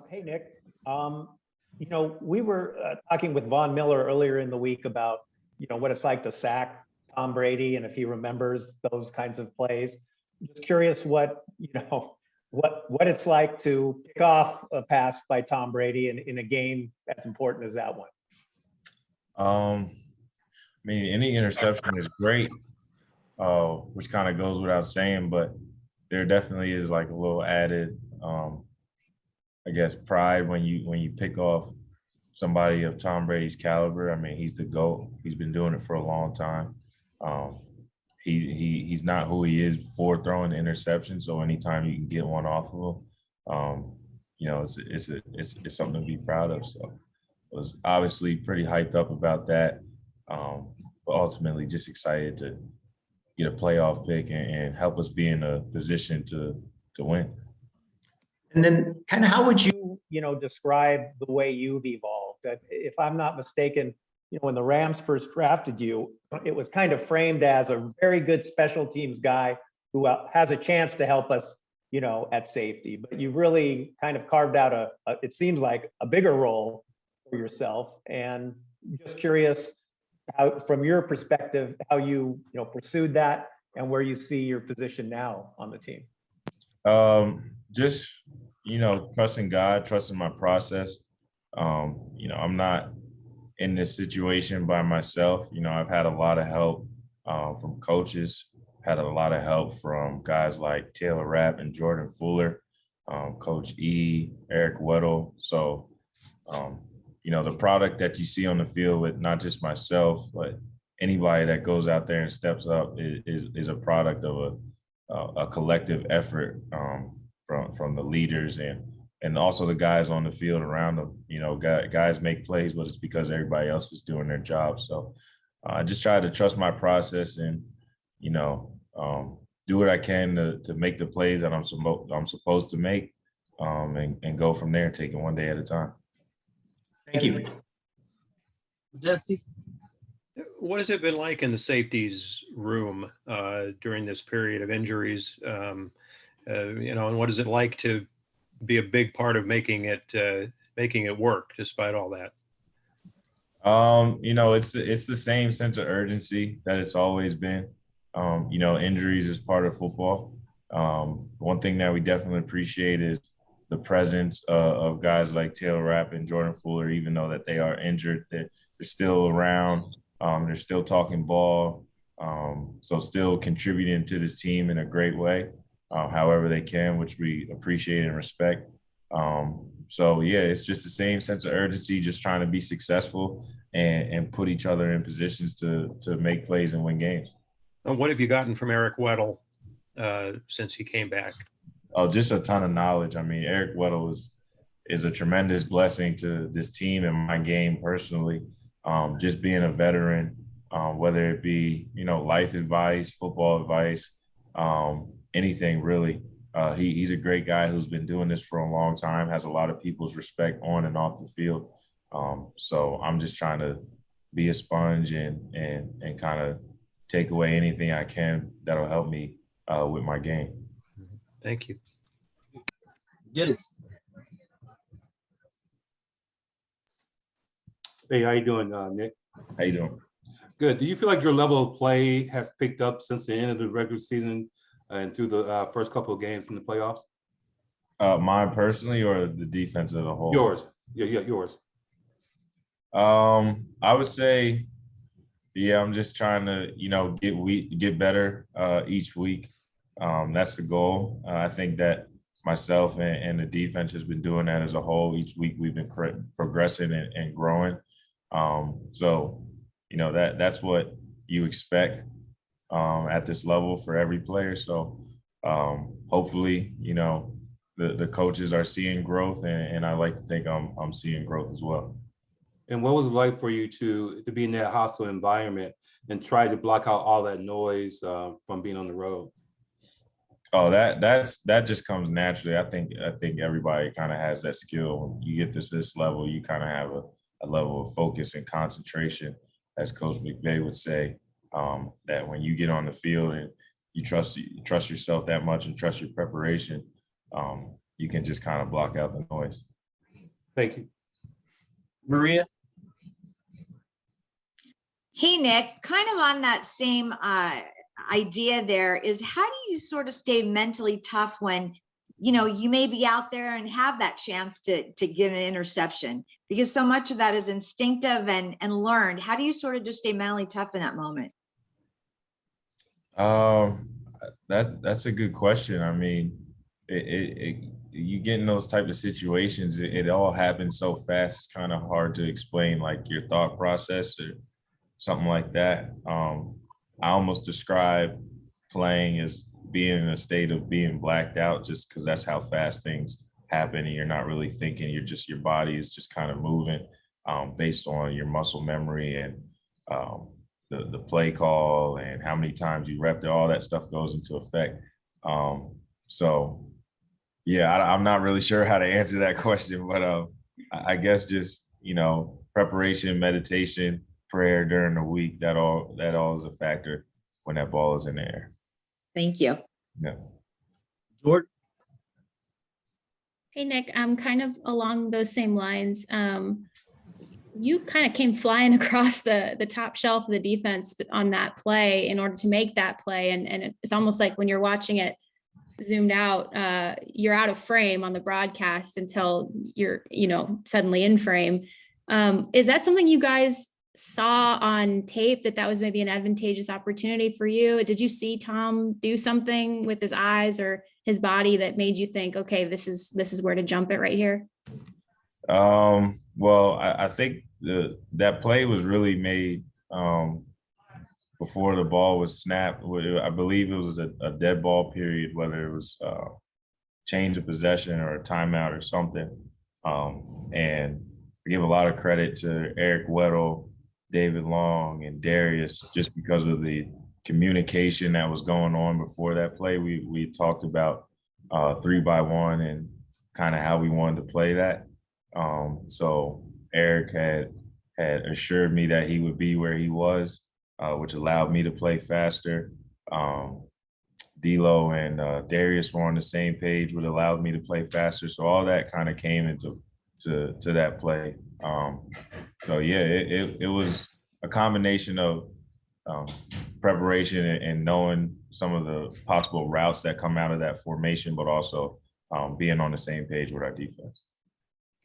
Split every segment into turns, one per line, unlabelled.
Hey, Nick. We were talking with Von Miller earlier in the week about, what it's like to sack Tom Brady and if he remembers those kinds of plays. Just curious what it's like to pick off a pass by Tom Brady in a game as important as that one.
I mean, any interception is great, which kind of goes without saying, but there definitely is like a little added, I guess, pride when you pick off somebody of Tom Brady's caliber. I mean, he's the GOAT. He's been doing it for a long time. Um, he's not who he is before throwing the interception. So anytime you can get one off of him, it's something to be proud of. So I was obviously pretty hyped up about that, but ultimately just excited to get a playoff pick and help us be in a position to win.
And then kind of how would you, describe the way you've evolved? That if I'm not mistaken, when the Rams first drafted you, it was kind of framed as a very good special teams guy who has a chance to help us, at safety. But you've really kind of carved out it seems like a bigger role for yourself. And just curious how, from your perspective, how you, pursued that and where you see your position now on the team.
Just, trusting God, trusting my process. I'm not in this situation by myself. I've had a lot of help from coaches, had a lot of help from guys like Taylor Rapp and Jordan Fuller, Coach E, Eric Weddle. So, the product that you see on the field with not just myself, but anybody that goes out there and steps up is a product of a collective effort from the leaders and also the guys on the field around them. Guys make plays, but it's because everybody else is doing their job. So I just try to trust my process and, do what I can to make the plays that I'm supposed to make and go from there, take it one day at a time.
Thank you.
Jesse?
What has it been like in the safeties room during this period of injuries? And what is it like to be a big part of making it work despite all that?
It's the same sense of urgency that it's always been. Injuries is part of football. One thing that we definitely appreciate is the presence of guys like Taylor Rapp and Jordan Fuller. Even though that they are injured, they're still around. They're still talking ball. So still contributing to this team in a great way, however they can, which we appreciate and respect. It's just the same sense of urgency, just trying to be successful and put each other in positions to make plays and win games.
And what have you gotten from Eric Weddle since he came back?
Oh, just a ton of knowledge. I mean, Eric Weddle is a tremendous blessing to this team and my game personally. Just being a veteran, whether it be, life advice, football advice, anything really. He's a great guy who's been doing this for a long time, has a lot of people's respect on and off the field. So I'm just trying to be a sponge and kind of take away anything I can that'll help me with my game.
Thank you.
Dennis?
Hey, how you doing, Nick?
How you doing?
Good. Do you feel like your level of play has picked up since the end of the regular season and through the first couple of games in the playoffs?
Mine personally, or the defense as a whole?
Yours. Yeah, yours.
I would say, I'm just trying to, get better each week. That's the goal. I think that myself and the defense has been doing that as a whole. Each week we've been progressing and growing. That's what you expect at this level for every player. So hopefully, the coaches are seeing growth, and I like to think I'm seeing growth as well.
And what was it like for you to be in that hostile environment and try to block out all that noise from being on the road?
Oh, that just comes naturally. I think everybody kind of has that skill. When you get to this level, you kind of have a level of focus and concentration, as Coach McVay would say, that when you get on the field and you trust yourself that much and trust your preparation, you can just kind of block out the noise.
Thank you.
Maria.
Hey, Nick, kind of on that same idea there is, how do you sort of stay mentally tough when, you know, you may be out there and have that chance to get an interception, because so much of that is instinctive and learned. How do you sort of just stay mentally tough in that moment?
That's a good question. I mean, you get in those type of situations, it all happens so fast. It's kind of hard to explain like your thought process or something like that. I almost describe playing as being in a state of being blacked out, just because that's how fast things happen and you're not really thinking. Your body is just kind of moving based on your muscle memory and the play call and how many times you repped it. All that stuff goes into effect. So yeah, I'm not really sure how to answer that question, but I guess just, you know, preparation, meditation, prayer during the week, that all is a factor when that ball is in the air.
Thank you.
Yeah.
Jordan.
Hey, Nick, I'm kind of along those same lines. You kind of came flying across the top shelf of the defense on that play in order to make that play. And it's almost like when you're watching it zoomed out, you're out of frame on the broadcast until you're, you know, suddenly in frame. Is that something you guys saw on tape, that was maybe an advantageous opportunity for you? Did you see Tom do something with his eyes or his body that made you think, okay, this is where to jump it right here?
Well, I think that play was really made before the ball was snapped. I believe it was a dead ball period, whether it was change of possession or a timeout or something. And I give a lot of credit to Eric Weddle, David Long, and Darius, just because of the communication that was going on before that play. We talked about 3-by-1 and kind of how we wanted to play that. So Eric had assured me that he would be where he was, which allowed me to play faster. D'Lo and Darius were on the same page, which allowed me to play faster. So all that kind of came into that play. So yeah, it was a combination of preparation and knowing some of the possible routes that come out of that formation, but also being on the same page with our defense.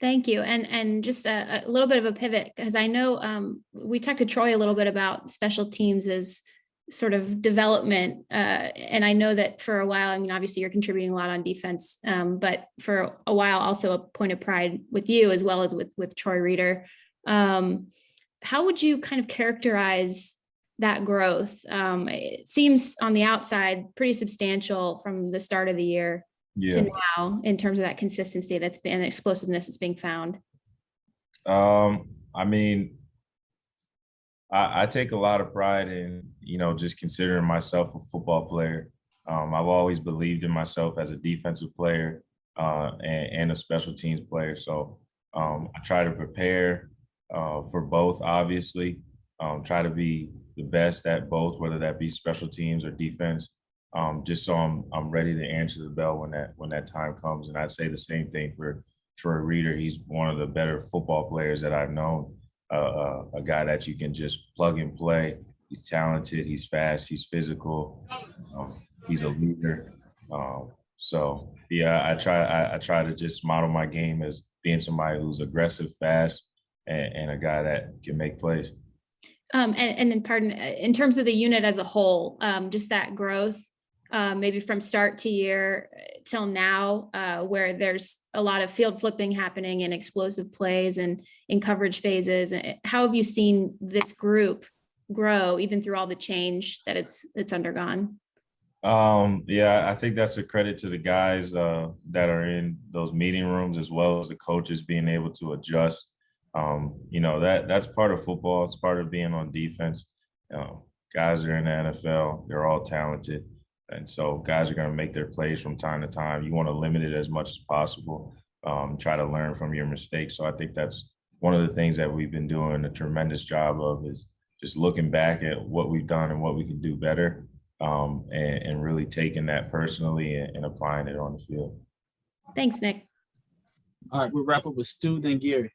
Thank you. And just a little bit of a pivot, because I know we talked to Troy a little bit about special teams as sort of development. And I know that for a while, I mean, obviously you're contributing a lot on defense, but for a while also a point of pride with you as well as with Troy Reeder. How would you kind of characterize that growth? It seems on the outside pretty substantial from the start of the year to now in terms of that consistency that's been, and explosiveness that's being found.
I mean, I take a lot of pride in, you know, just considering myself a football player. I've always believed in myself as a defensive player and a special teams player. So I try to prepare for both, obviously. Try to be the best at both, whether that be special teams or defense, just so I'm ready to answer the bell when that time comes. And I'd say the same thing for Troy Reeder. He's one of the better football players that I've known. A guy that you can just plug and play. He's talented, he's fast, he's physical, he's a leader. So yeah, I try to just model my game as being somebody who's aggressive, fast, and a guy that can make plays.
And then pardon, in terms of the unit as a whole, just that growth, maybe from start to year till now, where there's a lot of field flipping happening and explosive plays and in coverage phases. How have you seen this group grow even through all the change that it's undergone?
Yeah, I think that's a credit to the guys that are in those meeting rooms, as well as the coaches being able to adjust. You know, that's part of football. It's part of being on defense. Guys are in the NFL. They're all talented. And so guys are going to make their plays from time to time. You want to limit it as much as possible. Try to learn from your mistakes. So I think that's one of the things that we've been doing a tremendous job of, is just looking back at what we've done and what we can do better, and really taking that personally and applying it on the field.
Thanks, Nick.
All right, we'll wrap up with Stu, then Gary.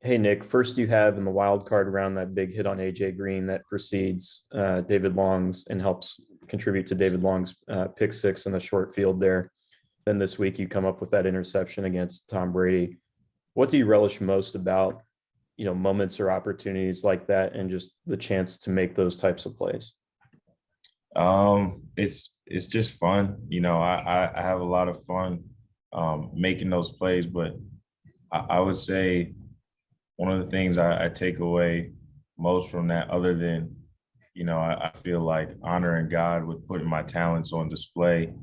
Hey, Nick, first you have in the wild card round that big hit on AJ Green that precedes David Long's and helps contribute to David Long's pick six in the short field there. Then this week you come up with that interception against Tom Brady. What do you relish most about, moments or opportunities like that and just the chance to make those types of plays?
It's just fun. I have a lot of fun making those plays, but I would say one of the things I take away most from that, other than, I feel like honoring God with putting my talents on display,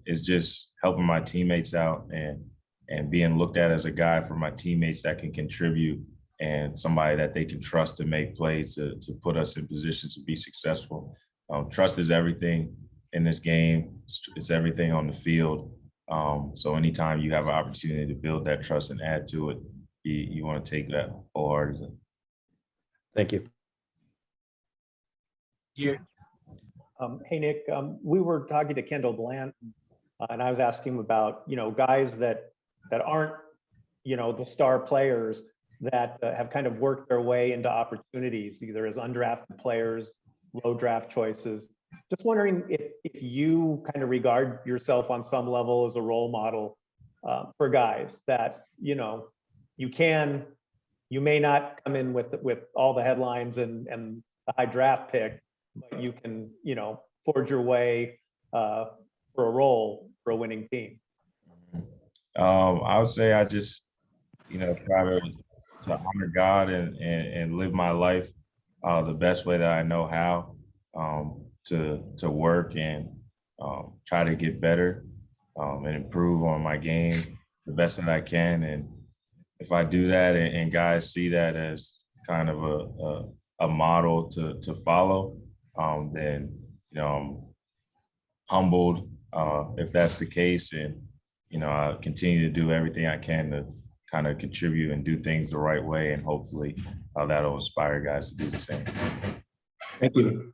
is just helping my teammates out and being looked at as a guy for my teammates that can contribute and somebody that they can trust to make plays to put us in positions to be successful. Trust is everything in this game. It's everything on the field. So anytime you have an opportunity to build that trust and add to it, you want to take that wholeheartedly.
Thank you.
Gary.
Hey, Nick, we were talking to Kendall Bland, and I was asking him about, guys that aren't, the star players that have kind of worked their way into opportunities, either as undrafted players, low draft choices. Just wondering if you kind of regard yourself on some level as a role model for guys that, you may not come in with all the headlines and the high draft pick, but you can, forge your way for a role for a winning team.
I would say I just, try to honor God and live my life the best way that I know how, to work and try to get better and improve on my game the best that I can. And if I do that and guys see that as kind of a model to follow, then, I'm humbled if that's the case. And, I continue to do everything I can to kind of contribute and do things the right way. And hopefully that'll inspire guys to do the same.
Thank you.